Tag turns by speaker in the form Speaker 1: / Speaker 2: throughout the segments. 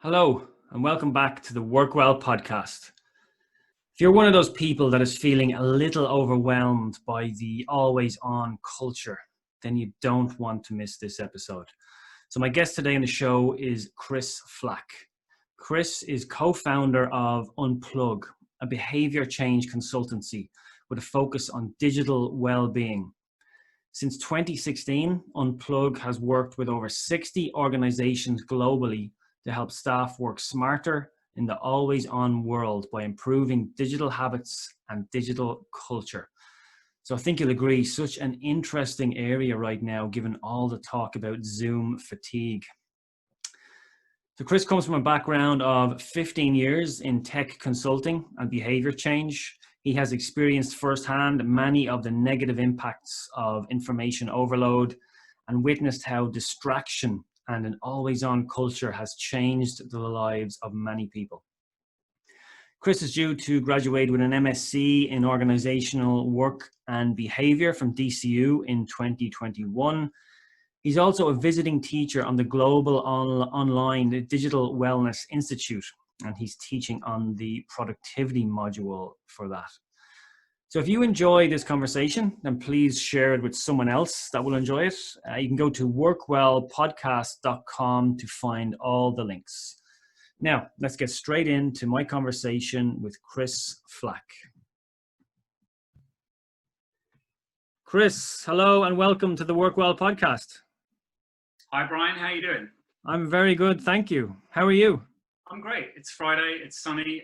Speaker 1: Hello, and welcome back to the Work Well podcast. If you're one of those people that is feeling a little overwhelmed by the always on culture, then you don't want to miss this episode. So my guest today on the show is Chris Flack. Chris is co-founder of UnPlug, a behaviour change consultancy with a focus on digital well-being. Since 2016, UnPlug has worked with over 60 organizations globally to help staff work smarter in the always-on world by improving digital habits and digital culture. So I think you'll agree, such an interesting area right now, given all the talk about Zoom fatigue. So Chris comes from a background of 15 years in tech consulting and behavior change. He has experienced firsthand many of the negative impacts of information overload and witnessed how distraction and an always-on culture has changed the lives of many people. Chris is due to graduate with an MSc in Organizational Work and Behaviour from DCU in 2021. He's also a visiting teacher on the Global Online Digital Wellness Institute, and he's teaching on the productivity module for that. So if you enjoy this conversation, then please share it with someone else that will enjoy it. You can go to workwellpodcast.com to find all the links. Now, let's get straight into my conversation with Chris Flack. Chris, hello and welcome to the Work Well podcast.
Speaker 2: Hi, Brian. How are you doing?
Speaker 1: I'm very good, thank you. How are you?
Speaker 2: I'm great. It's Friday. It's sunny.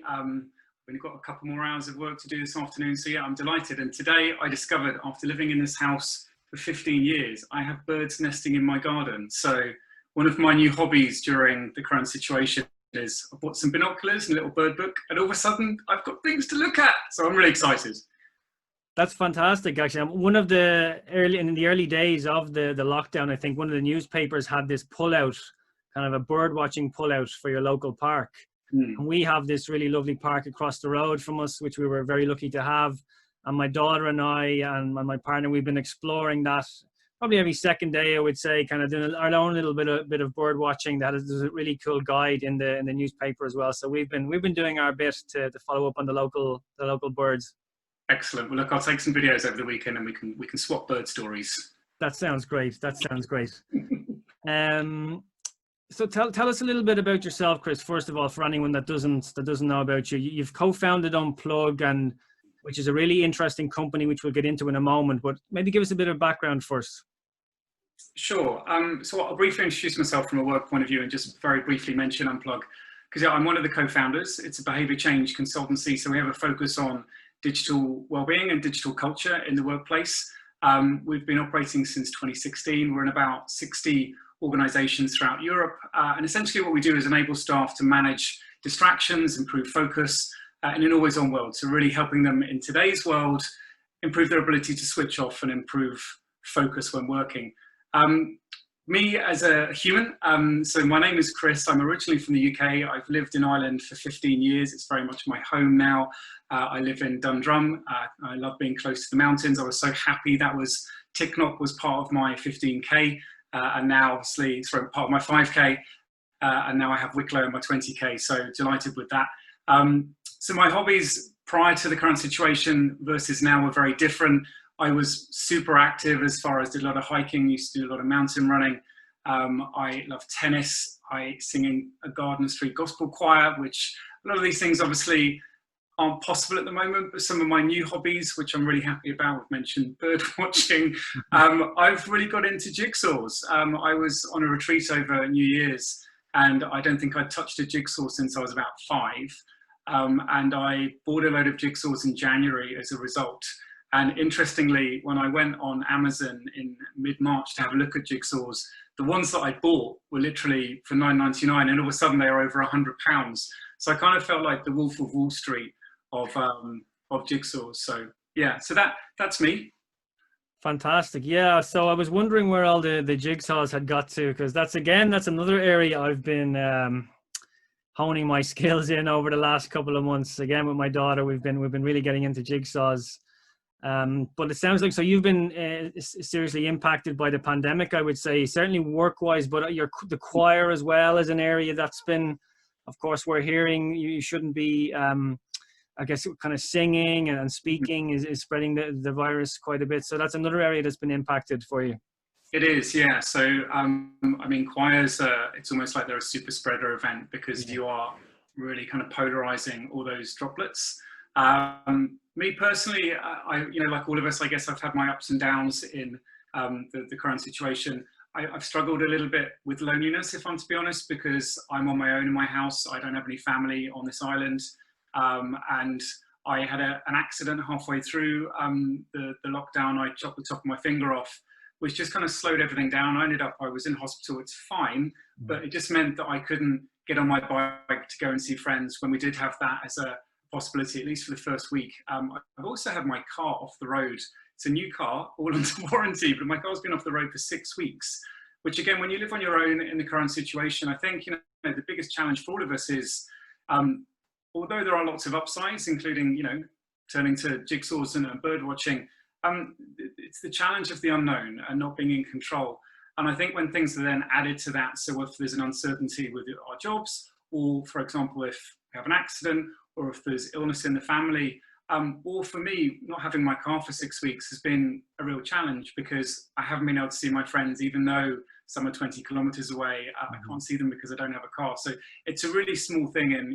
Speaker 2: We've got a couple more hours of work to do this afternoon. So yeah, I'm delighted. And today I discovered, after living in this house for 15 years, I have birds nesting in my garden. So one of my new hobbies during the current situation is I bought some binoculars and a little bird book, and all of a sudden I've got things to look at. So I'm really excited.
Speaker 1: That's fantastic, actually. One of the early days of the lockdown, I think one of the newspapers had this pullout, kind of a bird watching pullout for your local park. And we have this really lovely park across the road from us, which we were very lucky to have. And my daughter and I and my partner, we've been exploring that probably every second day, I would say, kind of doing our own little bit of bird watching. There's a really cool guide in the newspaper as well. So we've been doing our bit to follow up on the local birds.
Speaker 2: Excellent. Well, look, I'll take some videos over the weekend and we can swap bird stories.
Speaker 1: That sounds great. So tell us a little bit about yourself, Chris. First of all, for anyone that doesn't know about you, you've co-founded Unplug, and which is a really interesting company, which we'll get into in a moment. But maybe give us a bit of background first.
Speaker 2: Sure. So I'll briefly introduce myself from a work point of view and just very briefly mention Unplug, because I'm one of the co-founders. It's a behaviour change consultancy, so we have a focus on digital wellbeing and digital culture in the workplace. We've been operating since 2016. We're in about 60 organizations throughout Europe. And essentially what we do is enable staff to manage distractions, improve focus in an always-on world. So really helping them in today's world, improve their ability to switch off and improve focus when working. Me as a human, so my name is Chris. I'm originally from the UK. I've lived in Ireland for 15 years. It's very much my home now. I live in Dundrum. I love being close to the mountains. I was so happy that Ticknock was part of my 15K. And now obviously it's part of my 5K, and now I have Wicklow in my 20K, so delighted with that. So my hobbies prior to the current situation versus now were very different. I was super active as far as did a lot of hiking, used to do a lot of mountain running. I love tennis. I sing in a Garden Street gospel choir, which a lot of these things obviously aren't possible at the moment, but some of my new hobbies, which I'm really happy about, we've mentioned bird watching. I've really got into jigsaws. I was on a retreat over New Year's, and I don't think I'd touched a jigsaw since I was about 5. And I bought a load of jigsaws in January as a result. And interestingly, when I went on Amazon in mid-March to have a look at jigsaws, the ones that I bought were literally for $9.99, and all of a sudden they were over £100. So I kind of felt like the Wolf of Wall Street of jigsaws. So yeah, so that's me.
Speaker 1: Fantastic. Yeah, so I was wondering where all the jigsaws had got to, because that's another area I've been honing my skills in over the last couple of months. Again, with my daughter, we've been really getting into jigsaws. But it sounds like, so you've been seriously impacted by the pandemic, I would say, certainly work-wise, but the choir as well is an area that's been of course, we're hearing you shouldn't be, I guess, kind of singing and speaking is spreading the virus quite a bit. So that's another area that's been impacted for you.
Speaker 2: It is, yeah. So, I mean, choirs, it's almost like they're a super spreader event because you are really kind of polarizing all those droplets. Me personally, like all of us, I guess I've had my ups and downs in the current situation. I've struggled a little bit with loneliness, if I'm to be honest, because I'm on my own in my house. I don't have any family on this island. And I had an accident halfway through the lockdown. I chopped the top of my finger off, which just kind of slowed everything down. I was in hospital, it's fine, but it just meant that I couldn't get on my bike to go and see friends when we did have that as a possibility, at least for the first week. I've also had my car off the road. It's a new car, all under warranty, but my car's been off the road for 6 weeks, which again, when you live on your own in the current situation, I think, the biggest challenge for all of us is, although there are lots of upsides, including, turning to jigsaws and bird watching, it's the challenge of the unknown and not being in control. And I think when things are then added to that, so if there's an uncertainty with our jobs, or for example, if we have an accident, or if there's illness in the family, or for me, not having my car for 6 weeks has been a real challenge because I haven't been able to see my friends, even though some are 20 kilometers away. I can't see them because I don't have a car. So it's a really small thing, and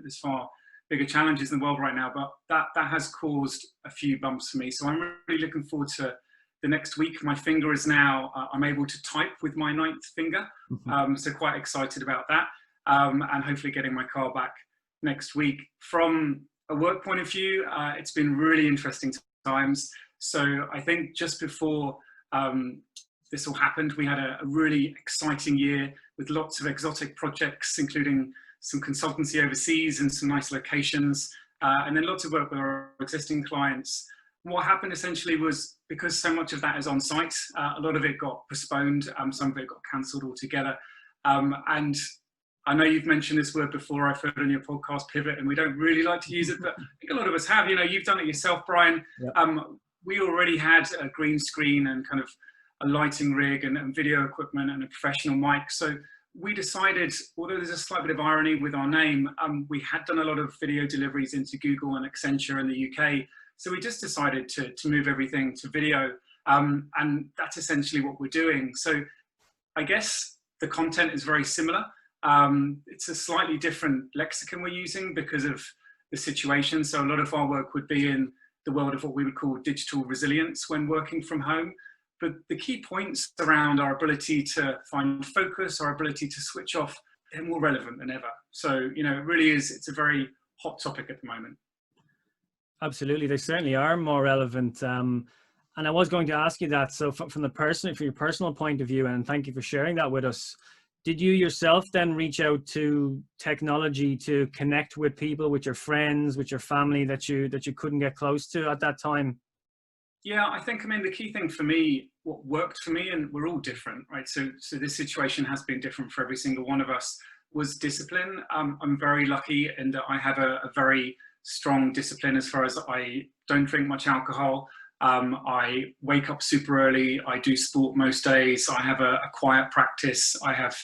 Speaker 2: there's far bigger challenges in the world right now, but that has caused a few bumps for me. So I'm really looking forward to the next week. My finger is now, I'm able to type with my 9th finger. So quite excited about that. And hopefully getting my car back next week. From a work point of view, it's been really interesting times. So I think just before this all happened, we had a really exciting year with lots of exotic projects, including some consultancy overseas and some nice locations, and then lots of work with our existing clients. What happened essentially was, because so much of that is on site, a lot of it got postponed, some of it got cancelled altogether. And I know you've mentioned this word before, I've heard on your podcast, pivot, and we don't really like to use it, but I think a lot of us have. You've done it yourself, Brian. Yep. We already had a green screen and kind of a lighting rig and video equipment and a professional mic. So we decided, although there's a slight bit of irony with our name, we had done a lot of video deliveries into Google and Accenture in the UK. So we just decided to move everything to video. And that's essentially what we're doing. So I guess the content is very similar. It's a slightly different lexicon we're using because of the situation. So a lot of our work would be in the world of what we would call digital resilience when working from home. But the key points around our ability to find focus, our ability to switch off, they're more relevant than ever. So, it really is, it's a very hot topic at the moment.
Speaker 1: Absolutely. They certainly are more relevant. And I was going to ask you that. So from your personal point of view, and thank you for sharing that with us, did you yourself then reach out to technology to connect with people, with your friends, with your family that you couldn't get close to at that time?
Speaker 2: Yeah, I think, the key thing for me, what worked for me, and we're all different, right? So this situation has been different for every single one of us, was discipline. I'm very lucky in that I have a very strong discipline as far as I don't drink much alcohol. I wake up super early. I do sport most days. I have a quiet practice. I have,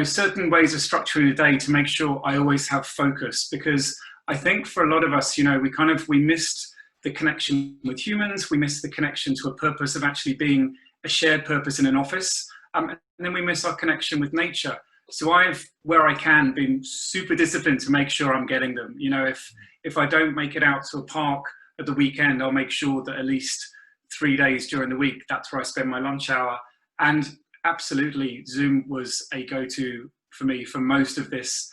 Speaker 2: certain ways of structuring the day to make sure I always have focus, because I think for a lot of us, we missed the connection with humans. We miss the connection to a purpose of actually being a shared purpose in an office. And then we miss our connection with nature. So I've, where I can, been super disciplined to make sure I'm getting them. If I don't make it out to a park at the weekend, I'll make sure that at least 3 days during the week, that's where I spend my lunch hour. And absolutely, Zoom was a go-to for me for most of this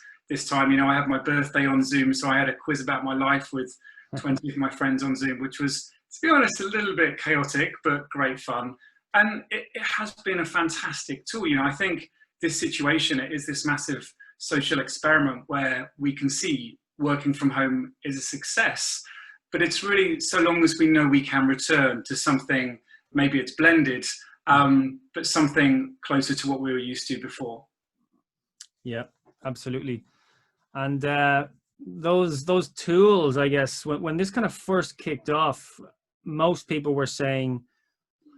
Speaker 2: time. I had my birthday on Zoom, so I had a quiz about my life with 20 of my friends on Zoom, which was, to be honest, a little bit chaotic, but great fun. And it has been a fantastic tool. I think this situation, it is this massive social experiment where we can see working from home is a success, but it's really, so long as we know we can return to something, maybe it's blended, but something closer to what we were used to before.
Speaker 1: Yeah, absolutely. And those tools, I guess, when this kind of first kicked off, most people were saying,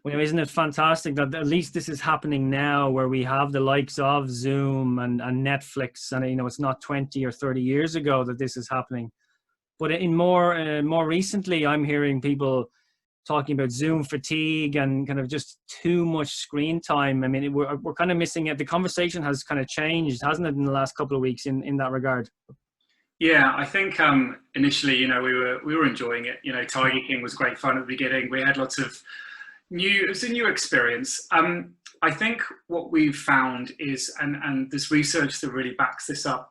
Speaker 1: Well, isn't it fantastic that at least this is happening now, where we have the likes of Zoom and Netflix, and it's not 20 or 30 years ago that this is happening. But in more recently, I'm hearing people talking about Zoom fatigue and kind of just too much screen time. I mean, we're kind of missing it. The conversation has kind of changed, hasn't it, in the last couple of weeks in that regard?
Speaker 2: Yeah, I think initially, we were enjoying it. Tiger King was great fun at the beginning. We had lots of it was a new experience. I think what we've found is, and there's research that really backs this up,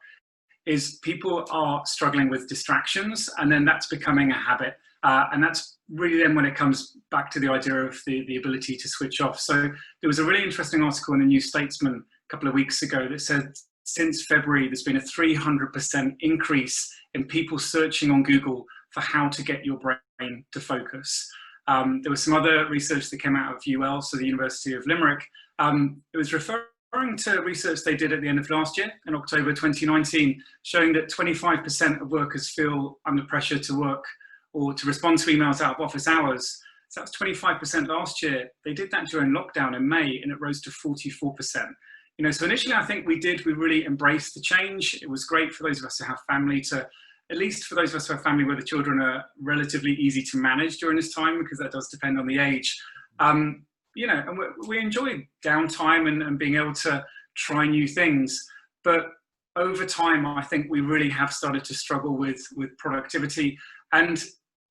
Speaker 2: is people are struggling with distractions, and then that's becoming a habit. And that's really then when it comes back to the idea of the ability to switch off. So there was a really interesting article in the New Statesman a couple of weeks ago that said since February, there's been a 300% increase in people searching on Google for how to get your brain to focus. There was some other research that came out of UL, so the University of Limerick. It was referring to research they did at the end of last year, in October 2019, showing that 25% of workers feel under pressure to work or to respond to emails out of office hours. So that's 25% last year. They did that during lockdown in May, and it rose to 44%. So initially I think we really embraced the change. It was great for those of us who have family at least for those of us who have family where the children are relatively easy to manage during this time, because that does depend on the age. And we enjoy downtime and being able to try new things. But over time, I think we really have started to struggle with productivity. And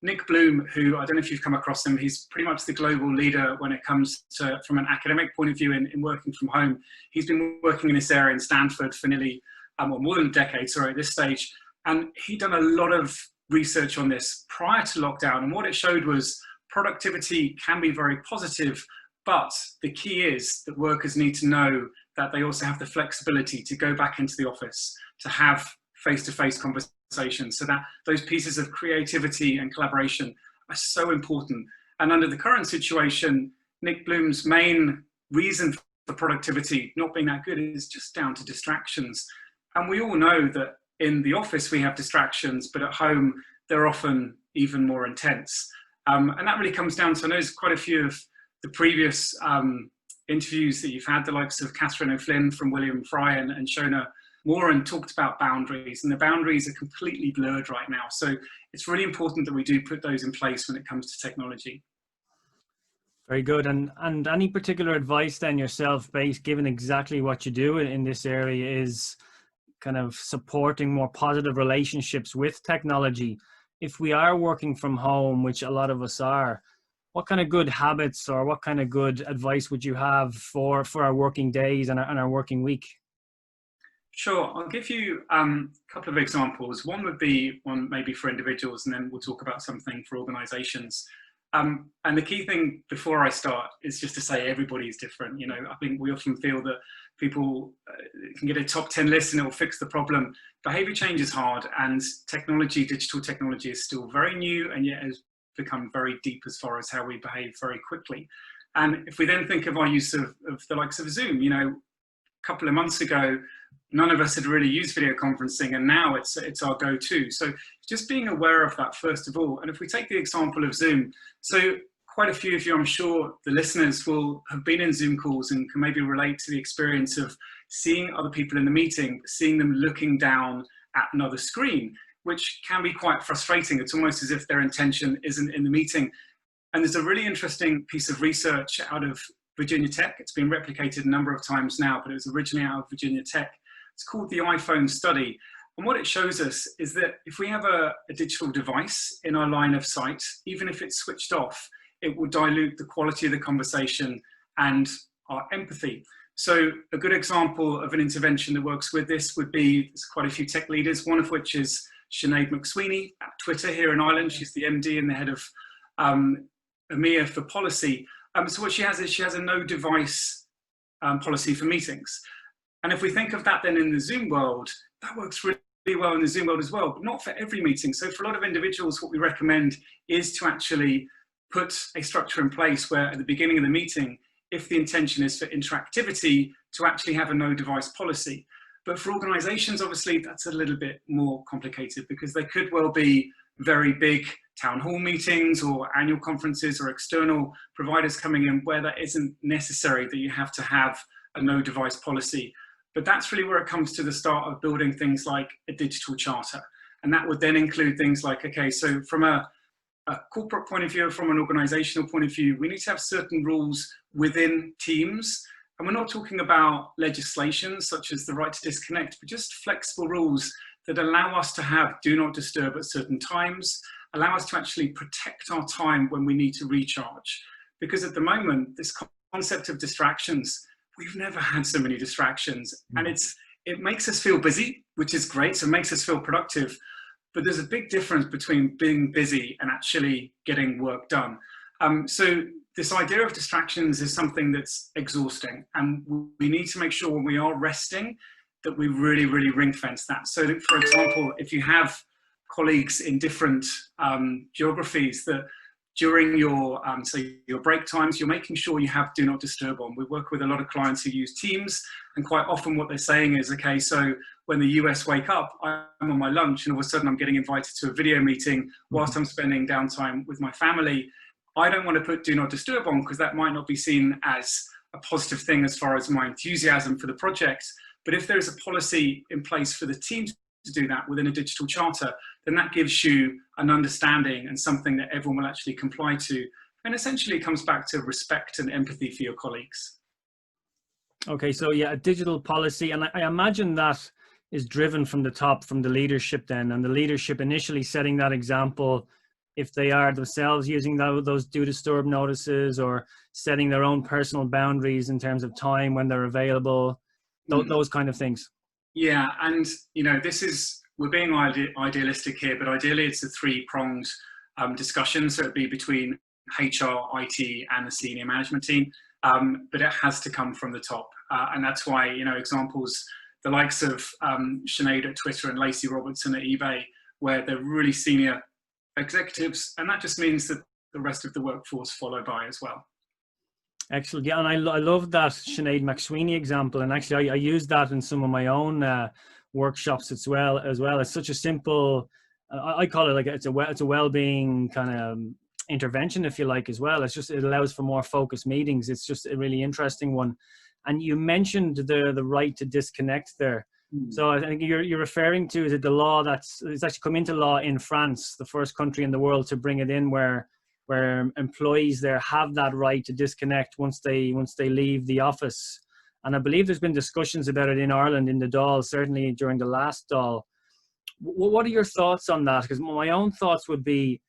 Speaker 2: Nick Bloom, who, I don't know if you've come across him, he's pretty much the global leader when it comes to, from an academic point of view, in working from home. He's been working in this area in Stanford for nearly, more than a decade, at this stage. And he'd done a lot of research on this prior to lockdown. And what it showed was productivity can be very positive, but the key is that workers need to know that they also have the flexibility to go back into the office, to have face-to-face conversations, so that those pieces of creativity and collaboration are so important. And under the current situation, Nick Bloom's main reason for productivity not being that good is just down to distractions. And we all know that in the office we have distractions, but at home they're often even more intense. And that really comes down to, I know there's quite a few of the previous interviews that you've had, the likes of Catherine O'Flynn from William Fry and Shona Moran talked about boundaries, and the boundaries are completely blurred right now. So it's really important that we do put those in place when it comes to technology.
Speaker 1: Very good. And any particular advice then yourself, given exactly what you do in this area, is kind of supporting more positive relationships with technology. If we are working from home, which a lot of us are, what kind of good habits or what kind of good advice would you have for our working days and our working week?
Speaker 2: Sure, I'll give you a couple of examples. One would be one maybe for individuals, and then we'll talk about something for organizations. And the key thing before I start is just to say everybody's different. I think we often feel that people can get a top 10 list and it will fix the problem. Behavior change is hard, and digital technology is still very new, and yet has become very deep as far as how we behave very quickly. And if we then think of our use of the likes of Zoom, a couple of months ago, none of us had really used video conferencing, and now it's our go-to. So just being aware of that first of all. And if we take the example of Zoom, so quite a few of you, I'm sure the listeners will have been in Zoom calls and can maybe relate to the experience of seeing other people in the meeting, seeing them looking down at another screen, which can be quite frustrating. It's almost as if their intention isn't in the meeting. And there's a really interesting piece of research out of Virginia Tech. It's been replicated a number of times now, but it was originally out of Virginia Tech. It's called the iPhone study. And what it shows us is that if we have a digital device in our line of sight, even if it's switched off, it will dilute the quality of the conversation and our empathy. So a good example of an intervention that works with this would be, there's quite a few tech leaders, one of which is Sinead McSweeney at Twitter here in Ireland. She's the MD and the head of EMEA for policy. So what she has is she has a no device policy for meetings. And if we think of that then in the Zoom world, that works really well in the Zoom world as well, but not for every meeting. So for a lot of individuals, what we recommend is to actually put a structure in place where at the beginning of the meeting, if the intention is for interactivity, to actually have a no device policy. But for organizations, obviously, that's a little bit more complicated because they could well be very big town hall meetings or annual conferences or external providers coming in where that isn't necessary, that you have to have a no device policy. But that's really where it comes to the start of building things like a digital charter. And that would then include things like, okay, so from a corporate point of view, from an organizational point of view, we need to have certain rules within teams. And we're not talking about legislation such as the right to disconnect, but just flexible rules that allow us to have do not disturb at certain times, allow us to actually protect our time when we need to recharge. Because at the moment, this concept of distractions, we've never had so many distractions, and it makes us feel busy, which is great, so it makes us feel productive, but there's a big difference between being busy and actually getting work done. So this idea of distractions is something that's exhausting, and we need to make sure when we are resting that we really, really ring fence that. So that, for example, if you have colleagues in different geographies, that during your your break times, you're making sure you have do not disturb on. We work with a lot of clients who use Teams, and quite often what they're saying is, okay, so when the US wake up, I'm on my lunch and all of a sudden I'm getting invited to a video meeting whilst I'm spending downtime with my family. I don't want to put do not disturb on because that might not be seen as a positive thing as far as my enthusiasm for the project. But if there's a policy in place for the team to do that within a digital charter, then that gives you an understanding and something that everyone will actually comply to. And essentially it comes back to respect and empathy for your colleagues.
Speaker 1: Okay, so yeah, a digital policy, and I imagine that is driven from the top, from the leadership then, and the leadership initially setting that example if they are themselves using those do disturb notices or setting their own personal boundaries in terms of time when they're available, those kind of things.
Speaker 2: Yeah, and you know, we're being idealistic here, but ideally it's a three-pronged discussion. So it'd be between HR, IT, and the senior management team, but it has to come from the top. And that's why, you know, examples, the likes of Sinead at Twitter and Lacey Robertson at eBay, where they're really senior executives, and that just means that the rest of the workforce follow by as well.
Speaker 1: Excellent. Yeah, and I love that Sinead McSweeney example, and actually I use that in some of my own workshops as well. It's such a simple, I call it like it's a well-being kind of intervention, if you like, as well. It allows for more focused meetings. It's just a really interesting one. And you mentioned the right to disconnect there. So I think you're referring to, is it the law it's actually come into law in France, the first country in the world to bring it in, where employees there have that right to disconnect once they leave the office. And I believe there's been discussions about it in Ireland in the Dáil, certainly during the last Dáil. What are your thoughts on that? Because my own thoughts would be,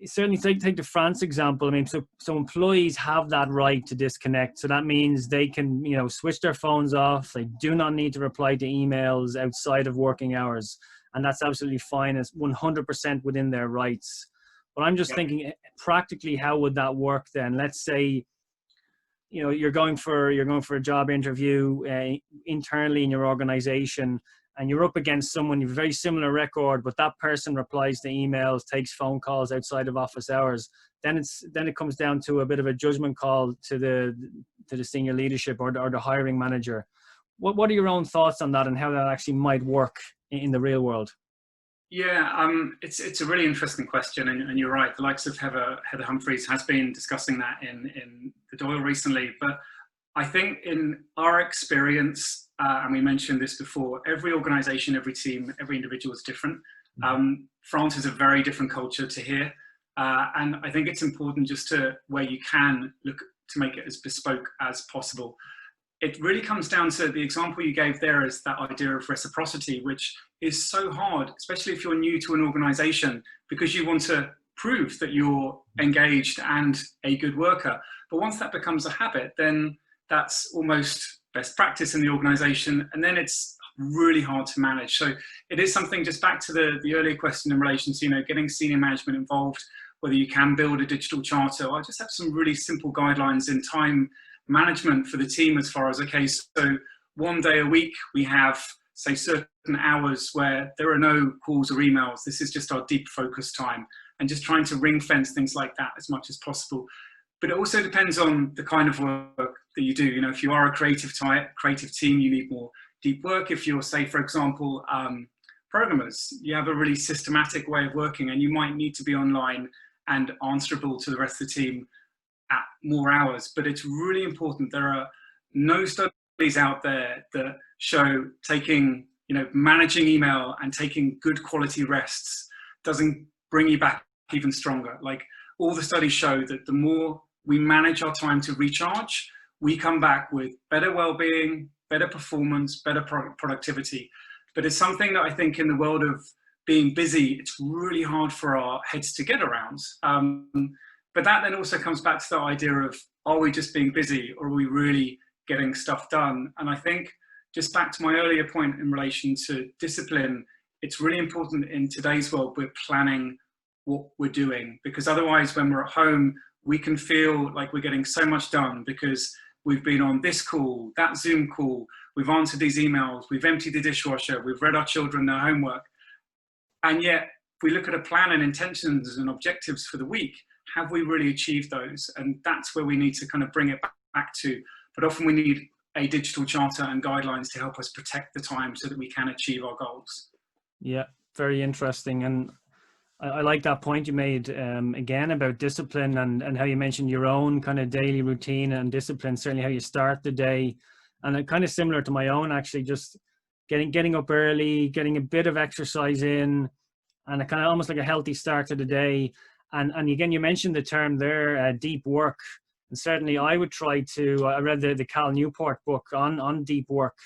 Speaker 1: certainly take the France example. I mean, so employees have that right to disconnect. So that means they can, you know, switch their phones off. They do not need to reply to emails outside of working hours. And that's absolutely fine. It's 100% within their rights. But I'm just thinking, practically, how would that work then? Let's say, you know, you're going for a job interview internally in your organization, and you're up against someone, you have a very similar record, but that person replies to emails, takes phone calls outside of office hours. Then it comes down to a bit of a judgment call to the senior leadership or the hiring manager. What are your own thoughts on that and how that actually might work in the real world?
Speaker 2: Yeah, it's a really interesting question, and you're right. The likes of Heather Humphreys has been discussing that in the Dáil recently. But I think in our experience, and we mentioned this before, every organisation, every team, every individual is different. France is a very different culture to here, and I think it's important just to, where you can, look to make it as bespoke as possible. It really comes down to the example you gave there, is that idea of reciprocity, which is so hard, especially if you're new to an organisation, because you want to prove that you're engaged and a good worker. But once that becomes a habit, then that's almost best practice in the organisation, and then it's really hard to manage. So it is something, just back to the earlier question in relation to, you know, getting senior management involved, whether you can build a digital charter. I just have some really simple guidelines in time management for the team, as far as, okay, so one day a week we have, say, certain hours where there are no calls or emails. This is just our deep focus time, and just trying to ring fence things like that as much as possible. But it also depends on the kind of work that you do. You know, if you are a creative team, you need more deep work. If you're, say, for example, programmers. You have a really systematic way of working, and you might need to be online and answerable to the rest of the team at more hours. But it's really important. There are no studies out there that show taking, managing email and taking good quality rests doesn't bring you back even stronger. Like, all the studies show that the more we manage our time to recharge, we come back with better well-being, better performance, better productivity. But it's something that I think in the world of being busy, it's really hard for our heads to get around. But that then also comes back to the idea of, are we just being busy, or are we really getting stuff done? And I think, just back to my earlier point in relation to discipline, it's really important in today's world we're planning what we're doing, because otherwise when we're at home, we can feel like we're getting so much done because we've been on this call, that Zoom call, we've answered these emails, we've emptied the dishwasher, we've read our children their homework. And yet, if we look at a plan and intentions and objectives for the week, have we really achieved those? And that's where we need to kind of bring it back to. But often we need a digital charter and guidelines to help us protect the time so that we can achieve our goals.
Speaker 1: Yeah, very interesting. And I like that point you made again about discipline, and how you mentioned your own kind of daily routine and discipline, certainly how you start the day. And kind of similar to my own, actually, just getting up early, getting a bit of exercise in, and a kind of almost like a healthy start to the day. And again, you mentioned the term there, deep work. And certainly I would try to, I read the Cal Newport book on deep work,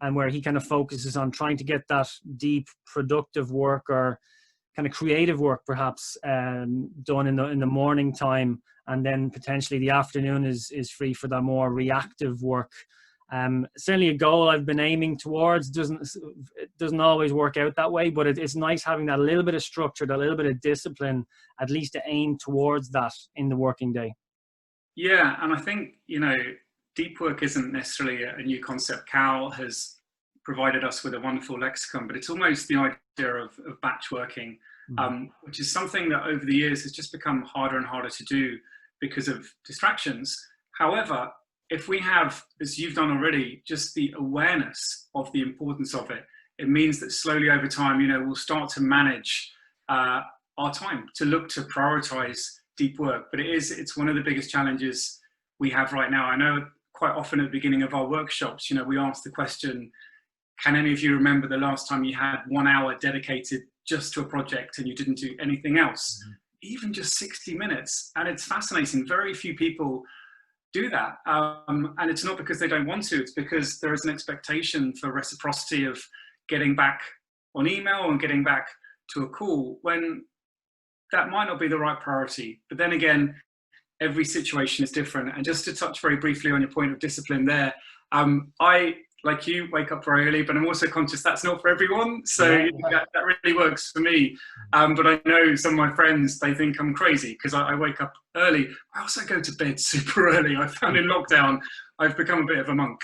Speaker 1: and where he kind of focuses on trying to get that deep, productive work, or kind of creative work perhaps, done in the morning time, and then potentially the afternoon is free for that more reactive work. Certainly a goal I've been aiming towards. It doesn't always work out that way, but it's nice having that little bit of structure, that little bit of discipline, at least to aim towards that in the working day.
Speaker 2: Yeah, and I think, deep work isn't necessarily a new concept. Cal has provided us with a wonderful lexicon, but it's almost the idea of batch working, which is something that over the years has just become harder and harder to do because of distractions. However, if we have, as you've done already, just the awareness of the importance of it, it means that slowly over time, we'll start to manage our time, to look to prioritize deep work. But it's one of the biggest challenges we have right now. I know quite often at the beginning of our workshops, we ask the question, can any of you remember the last time you had 1 hour dedicated just to a project and you didn't do anything else? Even just 60 minutes. And it's fascinating. Very few people do that. And it's not because they don't want to, it's because there is an expectation for reciprocity of getting back on email and getting back to a call, when that might not be the right priority. But then again, every situation is different. And just to touch very briefly on your point of discipline there, I, like you, wake up very early, but I'm also conscious that's not for everyone. So that really works for me. But I know some of my friends, they think I'm crazy because I wake up early. I also go to bed super early. I found in lockdown, I've become a bit of a monk.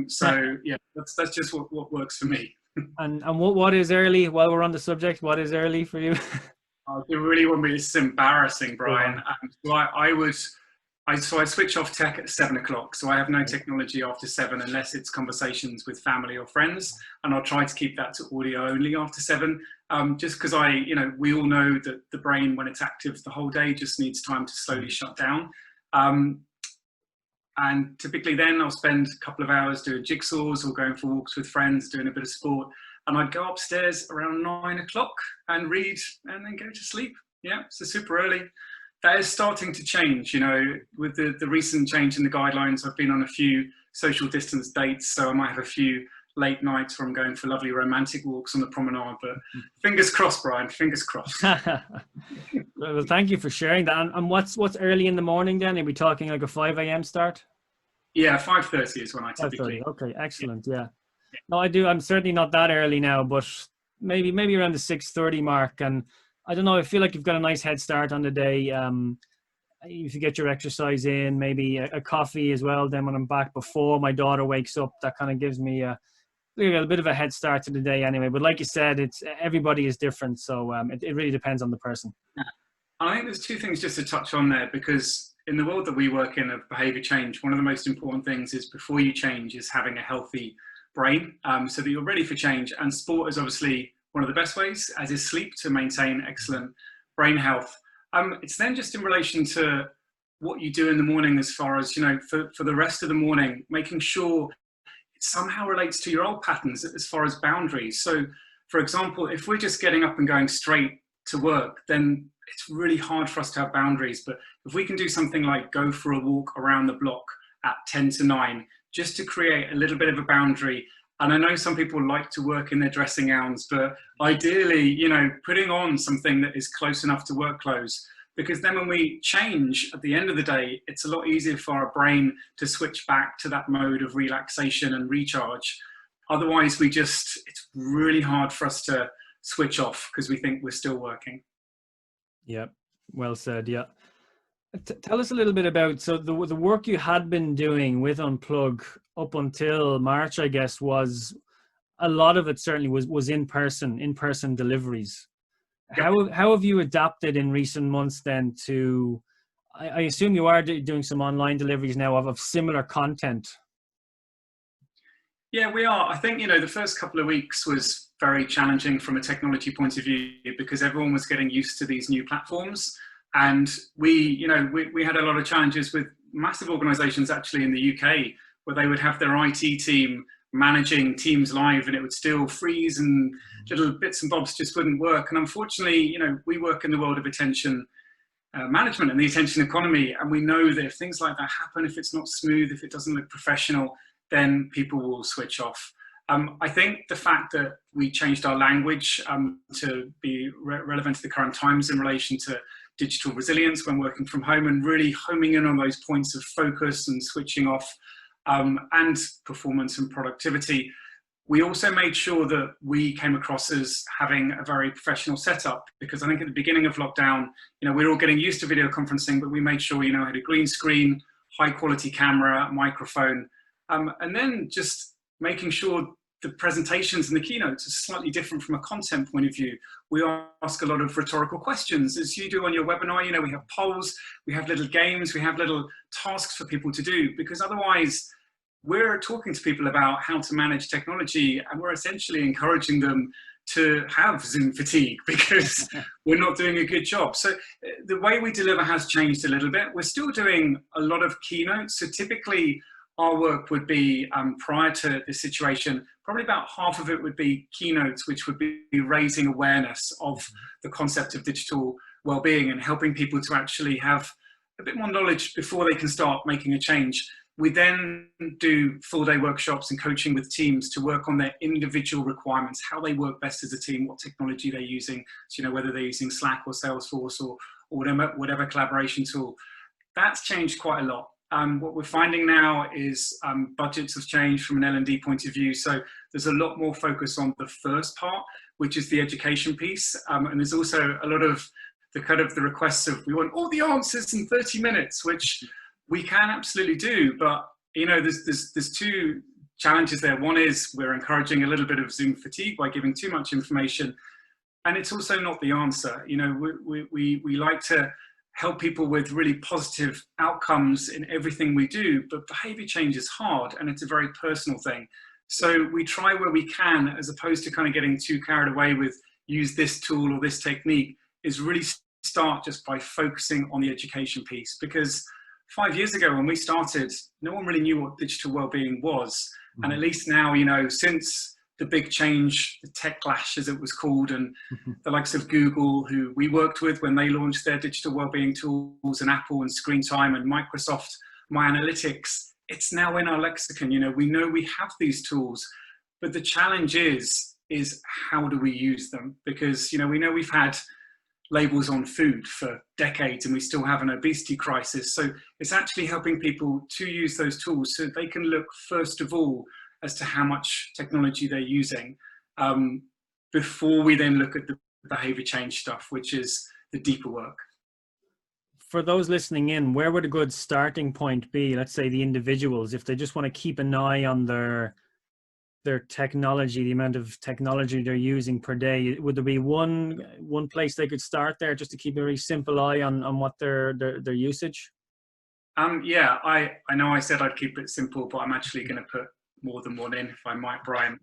Speaker 2: So yeah, that's just what works for me.
Speaker 1: And what is early? While we're on the subject, what is early for you?
Speaker 2: You really want me? It's embarrassing, Brian. So I switch off tech at 7 o'clock. So I have no technology after 7 unless it's conversations with family or friends. And I'll try to keep that to audio only after 7. Just because we all know that the brain, when it's active the whole day, just needs time to slowly shut down. And typically then I'll spend a couple of hours doing jigsaws or going for walks with friends, doing a bit of sport. And I'd go upstairs around 9 o'clock and read and then go to sleep. Yeah, so super early. That is starting to change, with the recent change in the guidelines. I've been on a few social distance dates, so I might have a few late nights where I'm going for lovely romantic walks on the promenade, but fingers crossed, Brian, fingers crossed.
Speaker 1: Well, thank you for sharing that. And what's early in the morning then? Are we talking like a 5 a.m. start?
Speaker 2: Yeah, 5:30 is when I typically.
Speaker 1: 5:30. Okay, excellent. Yeah. No, I do. I'm certainly not that early now, but maybe around the 6:30 mark. And I don't know, I feel like you've got a nice head start on the day. If you get your exercise in, maybe a coffee as well, then when I'm back before my daughter wakes up, that kind of gives me a bit of a head start to the day anyway. But like you said, everybody is different. So it really depends on the person.
Speaker 2: I think there's two things just to touch on there, because in the world that we work in of behaviour change, one of the most important things is before you change is having a healthy brain, so that you're ready for change. And sport is obviously one of the best ways, as is sleep, to maintain excellent brain health. It's then just in relation to what you do in the morning, as far as, for the rest of the morning, making sure it somehow relates to your old patterns as far as boundaries. So, for example, if we're just getting up and going straight to work, then it's really hard for us to have boundaries. But if we can do something like go for a walk around the block at 10 to 9, just to create a little bit of a boundary. And I know some people like to work in their dressing gowns, but ideally, putting on something that is close enough to work clothes, because then when we change at the end of the day, it's a lot easier for our brain to switch back to that mode of relaxation and recharge. Otherwise, it's really hard for us to switch off because we think we're still working.
Speaker 1: Yeah, well said. Yeah. Tell us a little bit about, so the work you had been doing with Unplug up until March, I guess, was a lot of it certainly was in-person deliveries. Yep. How have you adapted in recent months then to, I assume you are doing some online deliveries now of similar content?
Speaker 2: Yeah, we are. I think, the first couple of weeks was very challenging from a technology point of view because everyone was getting used to these new platforms. And we had a lot of challenges with massive organizations actually in the UK, where they would have their IT team managing Teams Live and it would still freeze and little bits and bobs just wouldn't work. And unfortunately, we work in the world of attention management and the attention economy. And we know that if things like that happen, if it's not smooth, if it doesn't look professional, then people will switch off. I think the fact that we changed our language to be relevant to the current times in relation to digital resilience when working from home and really homing in on those points of focus and switching off and performance and productivity. We also made sure that we came across as having a very professional setup, because I think at the beginning of lockdown, we're all getting used to video conferencing, but we made sure, I had a green screen, high quality camera, microphone, and then just making sure the presentations and the keynotes are slightly different from a content point of view. We ask a lot of rhetorical questions, as you do on your webinar. We have polls, we have little games, we have little tasks for people to do, because otherwise we're talking to people about how to manage technology and we're essentially encouraging them to have Zoom fatigue because we're not doing a good job. So the way we deliver has changed a little bit. We're still doing a lot of keynotes. So typically our work would be, prior to this situation, probably about half of it would be keynotes, which would be raising awareness of the concept of digital well-being and helping people to actually have a bit more knowledge before they can start making a change. We then do full-day workshops and coaching with teams to work on their individual requirements, how they work best as a team, what technology they're using, so, whether they're using Slack or Salesforce or whatever collaboration tool. That's changed quite a lot. What we're finding now is budgets have changed from an L&D point of view. So there's a lot more focus on the first part, which is the education piece. And there's also a lot of the requests of, we want all the answers in 30 minutes, which we can absolutely do. But, there's two challenges there. One is we're encouraging a little bit of Zoom fatigue by giving too much information. And it's also not the answer. We like to help people with really positive outcomes in everything we do, but behavior change is hard and it's a very personal thing. So we try where we can, as opposed to kind of getting too carried away with use this tool or this technique, is really start just by focusing on the education piece. Because 5 years ago when we started, no one really knew what digital wellbeing was. And at least now, since the big change, the tech clash as it was called, and the likes of Google, who we worked with when they launched their digital wellbeing tools, and Apple and Screen Time and Microsoft My Analytics, it's now in our lexicon. We know we have these tools, but the challenge is how do we use them? Because, we know we've had labels on food for decades and we still have an obesity crisis. So it's actually helping people to use those tools so they can look first of all as to how much technology they're using, before we then look at the behavior change stuff, which is the deeper work.
Speaker 1: For those listening in, where would a good starting point be? Let's say the individuals, if they just want to keep an eye on their technology, the amount of technology they're using per day, would there be one place they could start there, just to keep a very simple eye on what their usage?
Speaker 2: Yeah, I know I said I'd keep it simple, but I'm actually going to put more than one in, if I might, Brian.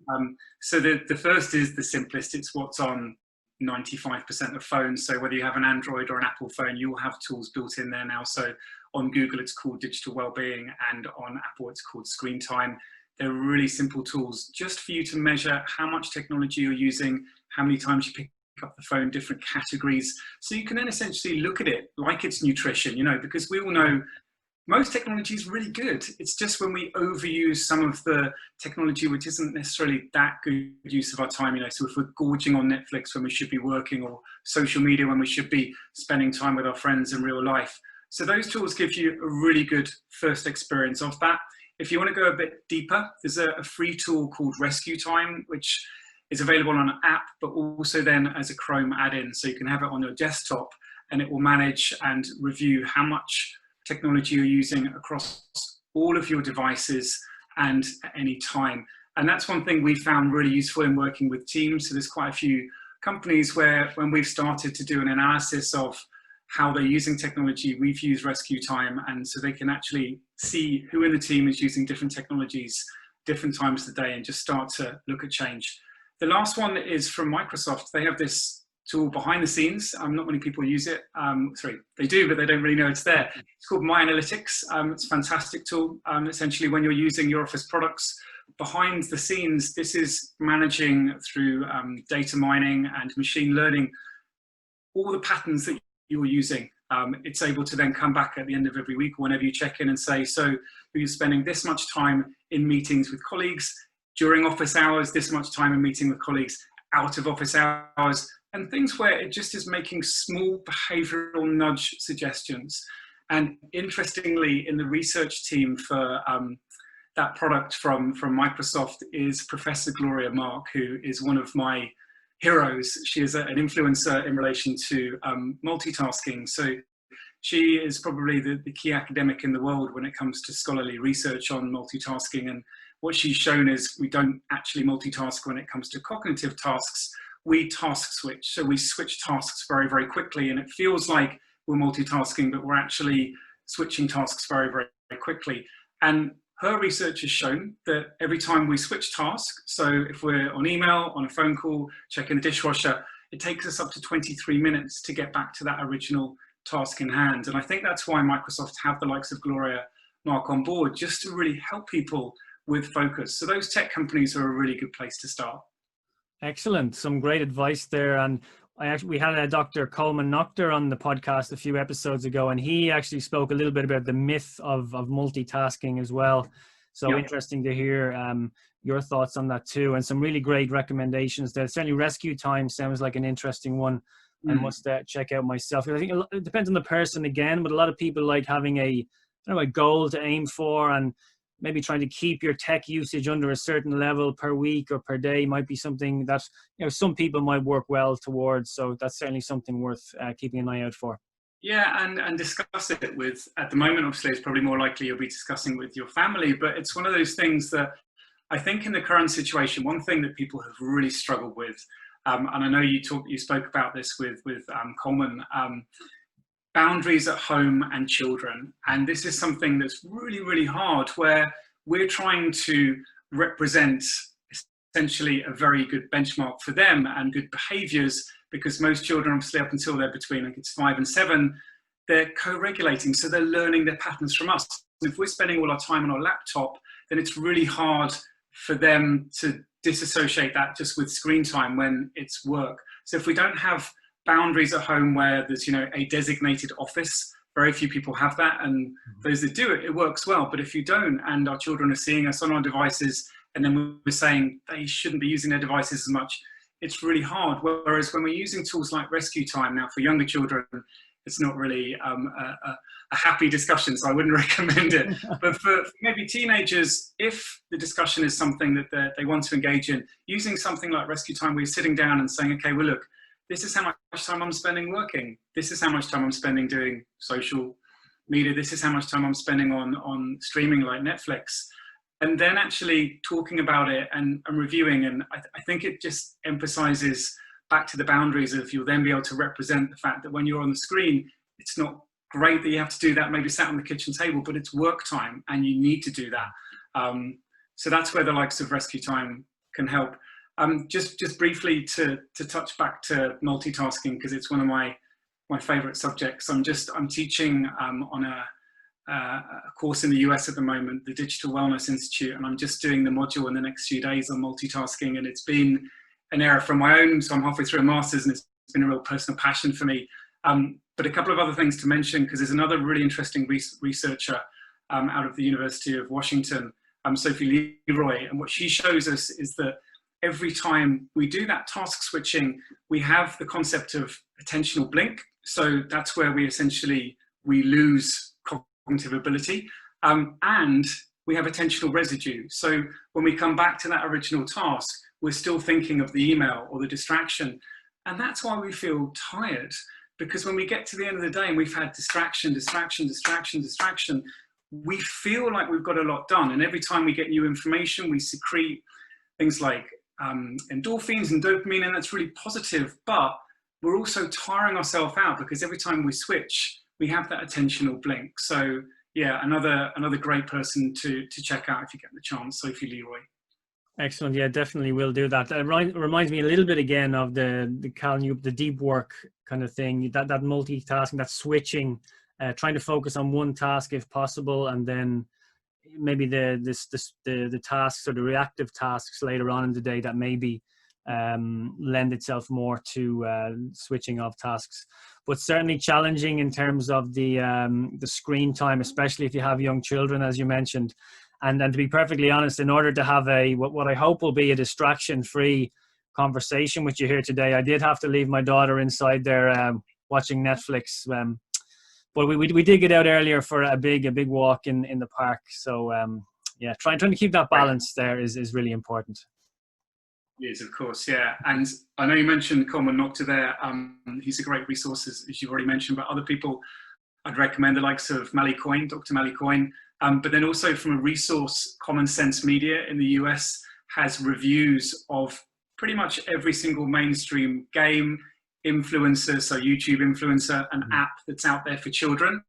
Speaker 2: So the first is the simplest. It's what's on 95% of phones. So whether you have an Android or an Apple phone, you will have tools built in there now. So on Google, it's called Digital Wellbeing, and on Apple, it's called Screen Time. They're really simple tools just for you to measure how much technology you're using, how many times you pick up the phone, different categories. So you can then essentially look at it like it's nutrition, you know, because we all know most technology is really good. It's just when we overuse some of the technology, which isn't necessarily that good use of our time, you know, so if we're gorging on Netflix when we should be working, or social media when we should be spending time with our friends in real life. So those tools give you a really good first experience of that. If you want to go a bit deeper, there's a free tool called Rescue Time, which is available on an app, but also then as a Chrome add-in. So you can have it on your desktop, and it will manage and review how much technology you're using across all of your devices and at any time. And that's one thing we found really useful in working with teams. So there's quite a few companies where when we've started to do an analysis of how they're using technology, we've used Rescue Time, and so they can actually see who in the team is using different technologies, different times of the day, and just start to look at change. The last one is from Microsoft. They have this tool behind the scenes. Not many people use it. Sorry, they do, but they don't really know it's there. It's called My Analytics. It's a fantastic tool. Essentially, when you're using your Office products, behind the scenes, this is managing through data mining and machine learning all the patterns that you're using. It's able to then come back at the end of every week, whenever you check in, and say, so you're spending this much time in meetings with colleagues, during office hours, this much time in meeting with colleagues, out of office hours, and things where it just is making small behavioral nudge suggestions. And interestingly, in the research team for that product from Microsoft is Professor Gloria Mark, who is one of my heroes. She is an influencer in relation to multitasking. So she is probably the key academic in the world when it comes to scholarly research on multitasking. And what she's shown is we don't actually multitask when it comes to cognitive tasks. We task switch. So we switch tasks very, very quickly, and it feels like we're multitasking, but we're actually switching tasks very, very, very quickly. And her research has shown that every time we switch tasks, so if we're on email, on a phone call, checking the dishwasher, it takes us up to 23 minutes to get back to that original task in hand. And I think that's why Microsoft have the likes of Gloria Mark on board, just to really help people with focus. So those tech companies are a really good place to start.
Speaker 1: Excellent. Some great advice there. And we had a Dr. Coleman Noctor on the podcast a few episodes ago, and he actually spoke a little bit about the myth of multitasking as well. So yeah. Interesting to hear your thoughts on that too, and some really great recommendations there. Certainly Rescue Time sounds like an interesting one. I must check out myself. I think it depends on the person again, but a lot of people like having a goal to aim for, and maybe trying to keep your tech usage under a certain level per week or per day might be something that, you know, some people might work well towards. So that's certainly something worth keeping an eye out for.
Speaker 2: Yeah, and discuss it with, at the moment, obviously, it's probably more likely you'll be discussing with your family, but it's one of those things that I think in the current situation, one thing that people have really struggled with, and I know you spoke about this with Coleman, boundaries at home and children. And this is something that's really, really hard, where we're trying to represent essentially a very good benchmark for them and good behaviors, because most children, obviously up until they're between, I think it's 5 and 7, they're co-regulating. So they're learning their patterns from us. If we're spending all our time on our laptop, then it's really hard for them to disassociate that just with screen time when it's work. So if we don't have boundaries at home where there's, you know, a designated office, very few people have that, and those that do it, it works well. But if you don't, and our children are seeing us on our devices, and then we're saying they shouldn't be using their devices as much, it's really hard. Whereas when we're using tools like Rescue Time now for younger children, it's not really a happy discussion, so I wouldn't recommend it. But for maybe teenagers, if the discussion is something that they want to engage in, using something like Rescue Time, we're sitting down and saying, okay, well, look, this is how much time I'm spending working. This is how much time I'm spending doing social media. This is how much time I'm spending on streaming like Netflix. And then actually talking about it and reviewing. And I think it just emphasizes back to the boundaries of, you'll then be able to represent the fact that when you're on the screen, it's not great that you have to do that maybe sat on the kitchen table, but it's work time and you need to do that. So that's where the likes of Rescue Time can help. Just briefly to touch back to multitasking, because it's one of my favorite subjects. I'm teaching on a course in the US at the moment, the Digital Wellness Institute, and I'm just doing the module in the next few days on multitasking. And it's been an area from my own, so I'm halfway through a master's, and it's been a real personal passion for me. But a couple of other things to mention, because there's another really interesting researcher out of the University of Washington, Sophie Leroy, and what she shows us is that every time we do that task switching, we have the concept of attentional blink. So that's where we lose cognitive ability, and we have attentional residue. So when we come back to that original task, we're still thinking of the email or the distraction. And that's why we feel tired, because when we get to the end of the day and we've had distraction, we feel like we've got a lot done. And every time we get new information, we secrete things like endorphins and dopamine, and that's really positive. But we're also tiring ourselves out, because every time we switch, we have that attentional blink. So yeah, another great person to check out if you get the chance, Sophie Leroy.
Speaker 1: Excellent. Yeah, definitely will do that. It reminds me a little bit again of the Cal Newport, the deep work kind of thing, that multitasking, that switching, trying to focus on one task if possible, and then maybe the tasks or the reactive tasks later on in the day that maybe lend itself more to switching off tasks. But certainly challenging in terms of the screen time, especially if you have young children, as you mentioned. And to be perfectly honest, in order to have what I hope will be a distraction-free conversation with you here today, I did have to leave my daughter inside there watching Netflix. But we did get out earlier for a big walk in the park. So yeah, trying to keep that balance there is really important.
Speaker 2: Yes, of course, yeah. And I know you mentioned Coleman Nocta there. He's a great resource, as you've already mentioned, but other people I'd recommend the likes of Mally Coyne, Dr. Mally Coyne. But then also from a resource, Common Sense Media in the US has reviews of pretty much every single mainstream game, influencer, so YouTube influencer, an app that's out there for children.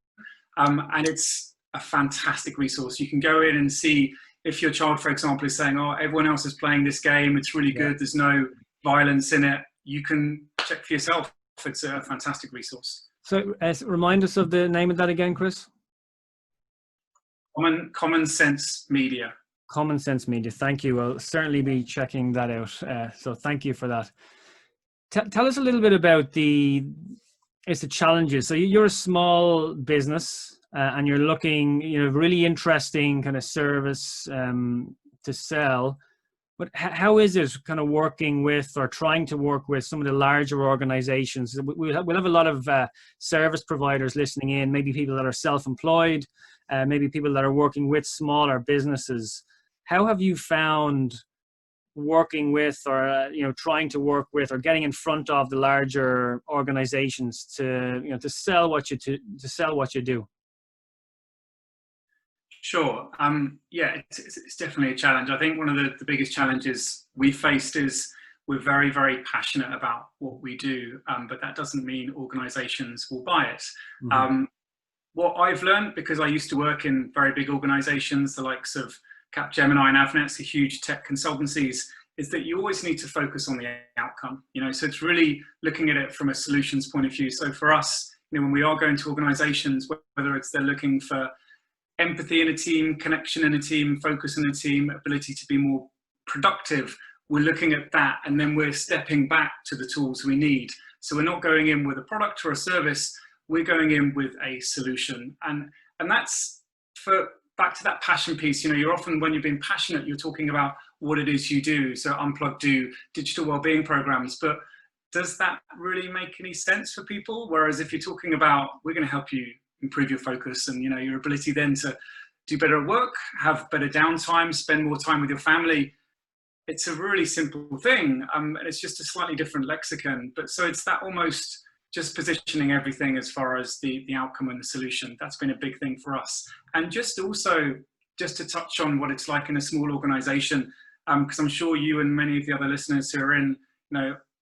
Speaker 2: And it's a fantastic resource. You can go in and see if your child, for example, is saying, oh, everyone else is playing this game, it's really good, there's no violence in it. You can check for yourself. It's a fantastic resource.
Speaker 1: So remind us of the name of that again, Chris.
Speaker 2: Common Sense Media.
Speaker 1: Common Sense Media. Thank you. I'll certainly be checking that out. So thank you for that. Tell us a little bit about the challenges. So you're a small business and you're looking, really interesting kind of service to sell. But how is it kind of working with or trying to work with some of the larger organizations? We'll have a lot of service providers listening in, maybe people that are self-employed, maybe people that are working with smaller businesses. How have you found working with or, trying to work with or getting in front of the larger organizations to sell what you do?
Speaker 2: Sure. Yeah, it's definitely a challenge. I think one of the biggest challenges we faced is we're very, very passionate about what we do, but that doesn't mean organizations will buy it. Mm-hmm. What I've learned, because I used to work in very big organizations, the likes of Capgemini and Avnet, the huge tech consultancies, is that you always need to focus on the outcome. So it's really looking at it from a solutions point of view. So for us, when we are going to organizations, whether it's they're looking for empathy in a team, connection in a team, focus in a team, ability to be more productive, we're looking at that, and then we're stepping back to the tools we need. So we're not going in with a product or a service, we're going in with a solution. And that's back to that passion piece. You're often, when you're being passionate, you're talking about what it is you do. So Unplugged do digital wellbeing programs, but does that really make any sense for people? Whereas if you're talking about, we're going to help you improve your focus and your ability then to do better at work, have better downtime, spend more time with your family. It's a really simple thing, and it's just a slightly different lexicon. But so it's that almost just positioning everything as far as the outcome and the solution. That's been a big thing for us. And just to touch on what it's like in a small organization, because I'm sure you and many of the other listeners who are in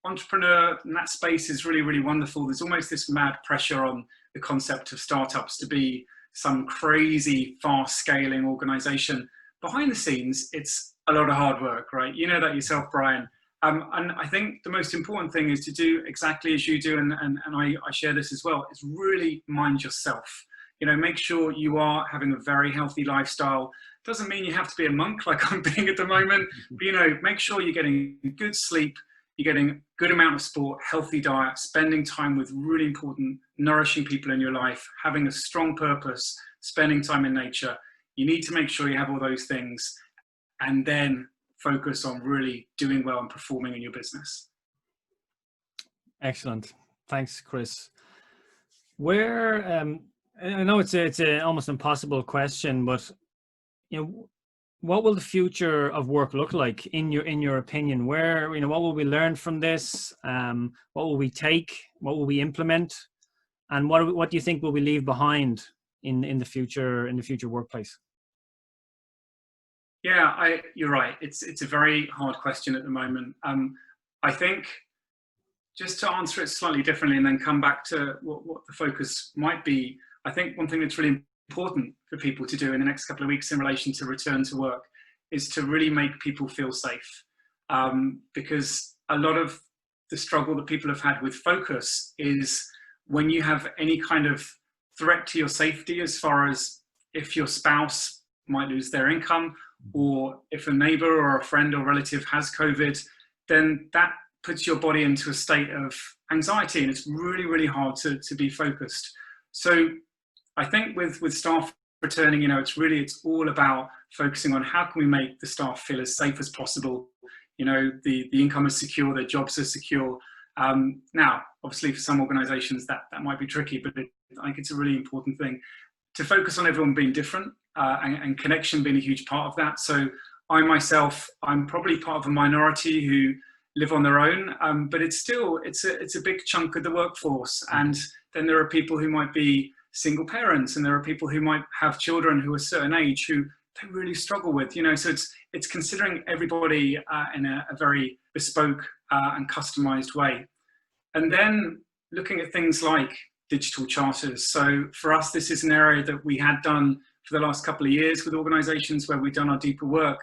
Speaker 2: entrepreneur, and that space is really, really wonderful. There's almost this mad pressure on the concept of startups to be some crazy fast scaling organization. behind the scenes, it's a lot of hard work, right? You know that yourself, Brian. And I think the most important thing is to do exactly as you do, and I share this as well, is really mind yourself. You know, make sure you are having a very healthy lifestyle. Doesn't mean you have to be a monk like I'm being at the moment, but, you know, make sure you're getting good sleep, you're getting a good amount of sport, healthy diet, spending time with really important, nourishing people in your life, having a strong purpose, spending time in nature. You need to make sure you have all those things, and then focus on really doing well and performing in your business.
Speaker 1: Excellent. Thanks, Chris. Where, I know it's a almost impossible question, but, you know, what will the future of work look like in your opinion? Where, you know, what will we learn from this? What will we take? What will we implement? And what do you think will we leave behind in the future workplace?
Speaker 2: Yeah, you're right. It's a very hard question at the moment. I think, just to answer it slightly differently and then come back to what the focus might be, I think one thing that's really important for people to do in the next couple of weeks in relation to return to work is to really make people feel safe. Because a lot of the struggle that people have had with focus is when you have any kind of threat to your safety, as far as if your spouse might lose their income, or if a neighbor or a friend or relative has COVID, then that puts your body into a state of anxiety, and it's really, really hard to be focused. So I think with staff returning, you know, it's all about focusing on how can we make the staff feel as safe as possible. You know, the income is secure, their jobs are secure. Now, obviously for some organizations that might be tricky, but I think it's a really important thing to focus on everyone being different, and connection being a huge part of that. So I myself, I'm probably part of a minority who live on their own, but it's a big chunk of the workforce. And then there are people who might be single parents, and there are people who might have children who are a certain age who they really struggle with, you know. So it's considering everybody in a very bespoke and customized way. And then looking at things like digital charters. So for us, this is an area that we had done for the last couple of years with organizations where we've done our deeper work.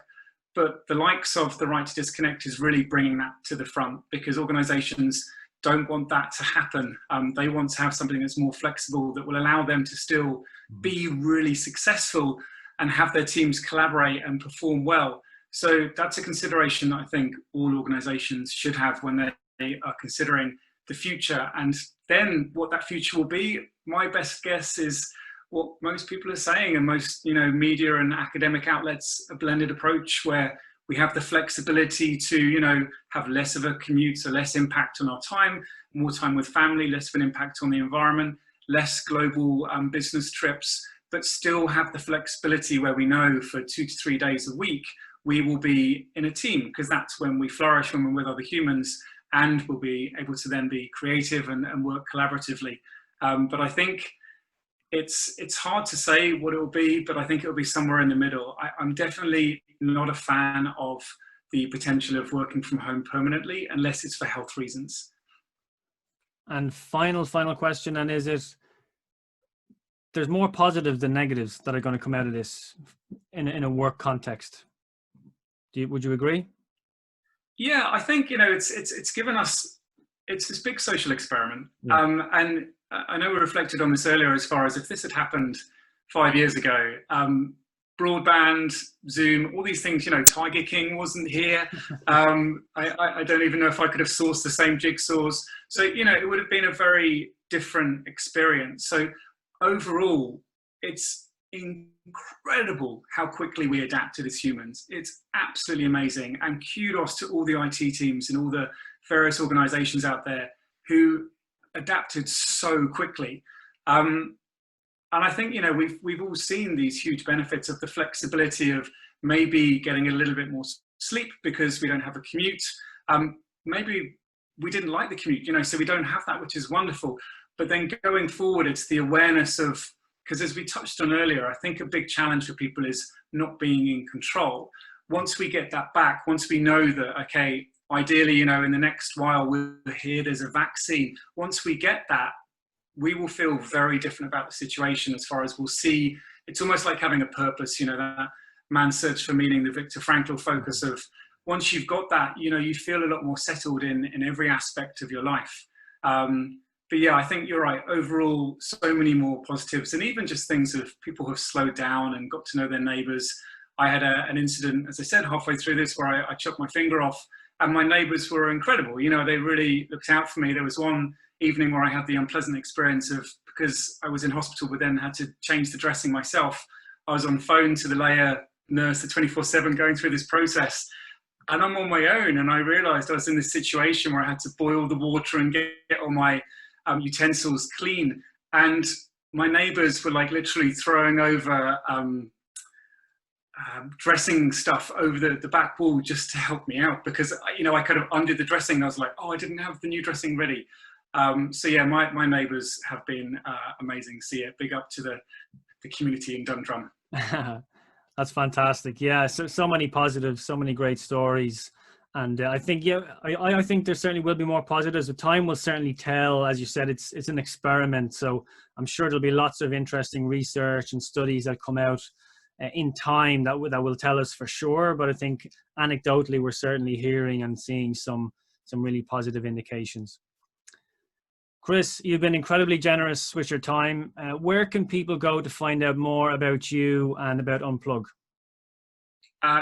Speaker 2: But the likes of the Right to Disconnect is really bringing that to the front, because organizations don't want that to happen. They want to have something that's more flexible, that will allow them to still be really successful and have their teams collaborate and perform well. So that's a consideration that I think all organizations should have when they are considering the future. And then what that future will be, my best guess is what most people are saying, and most, you know, media and academic outlets, a blended approach where we have the flexibility to, you know, have less of a commute, so less impact on our time, more time with family, less of an impact on the environment, less global business trips, but still have the flexibility where we know for 2 to 3 days a week, we will be in a team, because that's when we flourish, when we're with other humans, and we'll be able to then be creative and work collaboratively. But I think it's hard to say what it will be, but I think it'll be somewhere in the middle. I'm definitely not a fan of the potential of working from home permanently, unless it's for health reasons.
Speaker 1: And final question, and is it, there's more positives than negatives that are going to come out of this in a work context. Would you agree?
Speaker 2: Yeah, I think, you know, it's given us, it's this big social experiment.
Speaker 1: Yeah.
Speaker 2: And I know we reflected on this earlier, as far as if this had happened 5 years ago, broadband, Zoom, all these things, you know, Tiger King wasn't here. I don't even know if I could have sourced the same jigsaws. So, you know, it would have been a very different experience. So overall, it's incredible how quickly we adapted as humans. It's absolutely amazing. And kudos to all the IT teams and all the various organizations out there who adapted so quickly. And I think, you know, we've all seen these huge benefits of the flexibility of maybe getting a little bit more sleep because we don't have a commute. Maybe we didn't like the commute, you know, so we don't have that, which is wonderful. But then going forward, it's the awareness of, because as we touched on earlier, I think a big challenge for people is not being in control. Once we get that back, once we know that, okay, ideally, you know, in the next while we're here, there's a vaccine. Once we get that, we will feel very different about the situation, as far as we'll see. It's almost like having a purpose, you know, that Man's Search for Meaning, the Viktor Frankl focus of once you've got that, you feel a lot more settled in every aspect of your life. But yeah, I think you're right. Overall, so many more positives, and even just things of people who have slowed down and got to know their neighbours. I had an incident, as I said, halfway through this where I chopped my finger off, and my neighbours were incredible. They really looked out for me. There was one evening where I had the unpleasant experience of, because I was in hospital but then had to change the dressing myself, I was on phone to the layer nurse, the 24/7, going through this process. And I'm on my own, and I realised I was in this situation where I had to boil the water and get all my utensils clean. And my neighbours were like literally throwing over dressing stuff over the back wall just to help me out, because I could have undid the dressing. And I was like, oh, I didn't have the new dressing ready. So yeah, my neighbours have been amazing. So yeah, big up to the community in Dundrum.
Speaker 1: That's fantastic. Yeah, so many positives, so many great stories. And I think, yeah, I think there certainly will be more positives. The time will certainly tell. As you said, it's an experiment. So I'm sure there'll be lots of interesting research and studies that come out in time that will tell us for sure. But I think anecdotally, we're certainly hearing and seeing some really positive indications. Chris, you've been incredibly generous with your time. Where can people go to find out more about you and about Unplug?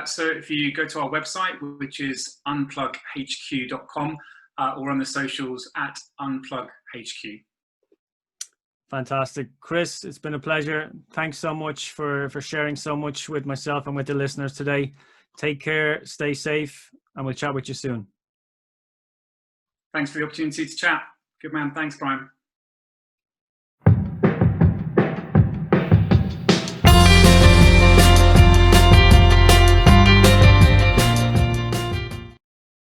Speaker 2: So if you go to our website, which is unplughq.com, or on the socials at unplughq.
Speaker 1: Fantastic. Chris, it's been a pleasure. Thanks so much for sharing so much with myself and with the listeners today. Take care, stay safe, and we'll chat with you soon.
Speaker 2: Thanks for the opportunity to chat. Good man. Thanks, Brian.